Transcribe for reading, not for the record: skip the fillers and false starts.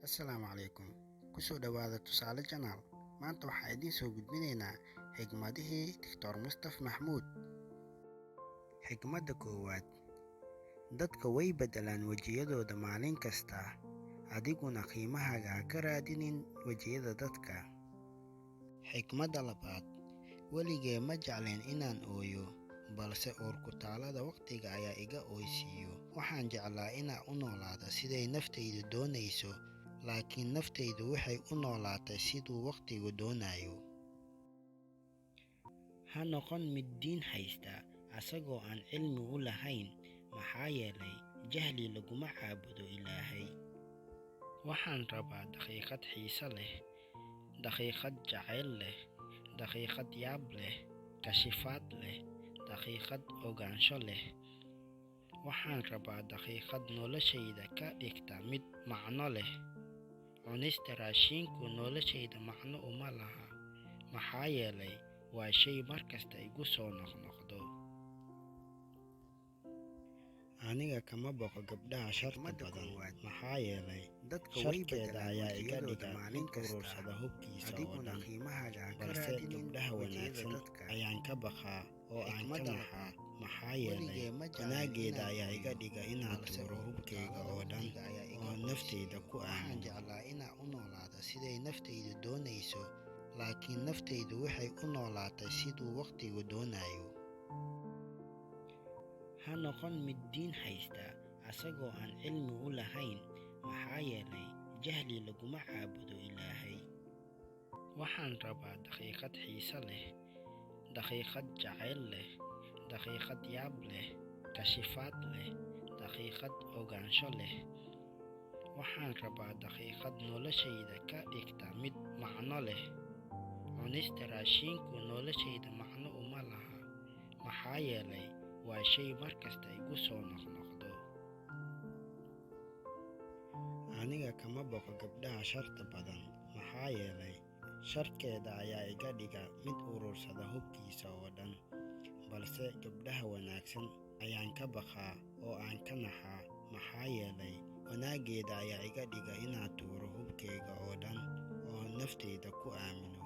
Assalaamu calaykum. Ku soo dhawaada Tusaale Channel. Maanta waxaan idiin soo gudbinaynaa xigmadihii Dr. Mustaf Maxamuud. Xigmadda koowaad: dadka way beddelaan wejiyadooda maalin kasta, adiguna qiimahaaga ha ka raadinin wejiyada dadka. Xigmadda labaad: weligee ma jeclayn inaan ooyo, balse uurkutaalada waqtiga ayaa iga ooysiiyo. Waxaan jeclaa inaan u noolaado siday naftaydu doonayso, laakiin naftaydu waxay u noolaatay siduu waqtigu doonayo. Ha noqon mid diin haysta asagoo aan cilmi u lahayn, maxaa yeelay jahli laguma caabudo Ilaahay. Waxaan rabaa daqiiqad xiise leh, daqiiqad jacayl leh, daqiiqad yaab leh, kashifaad leh, daqiiqad ogaansho leh. Waxaan rabaa daqiiqad noloshayda ka dhigta mid macno leh. Cunista raashinku noloshayda macno uma laha, maxaa yeelay waa shay markasta igu soo noqnoqdo. Aniga kama boqo gabdhaha sharta badan, maxaa yeelay sharkeeda ayaa iga dhiga mid urursada hubkiisa oo dhan. Balse gabdhaha wanaagsan ayaan ka baqaa oo aan ka naxaa, maxaa yeelay wanaageeda ayaa iga dhiga inaan tuuro hubkayga oo dhan oo naftayda ku aamino. Waxaan jeclaa inaan u noolaado siday naftaydu doonayso, laakiin naftaydu waxay u noolaatay siduu waqtigu doonayo. Ha noqon mid diin haysta asagoo aan cilmi u lahayn, maxaa yeelay jahli laguma caabudo Ilaahay. Waxaan rabaa daqiiqad xiise leh, daqiiqad jacayl leh, daqiiqad yaab leh, kashifaad leh, daqiiqad ogaansho leh. Waxaan rabaa daqiiqad noloshayda ka dhigta mid macno leh. Cunista raashinku noloshayda macno uma laha, maxaa yeelay waa shay markasta igu soo noqnoqdo. Aniga kama boqo gabdhaha sharta badan, maxaa yeelay sharkeeda ayaa iga dhiga mid urursada hubkiisa oo dhan. Balse gabdhaha wanaagsan ayaan ka baqaa oo aan ka naxaa, maxaa yeelay wanaageeda ayaa iga dhiga inaan tuuro hubkayga oo dhan oo naftayda ku aamino.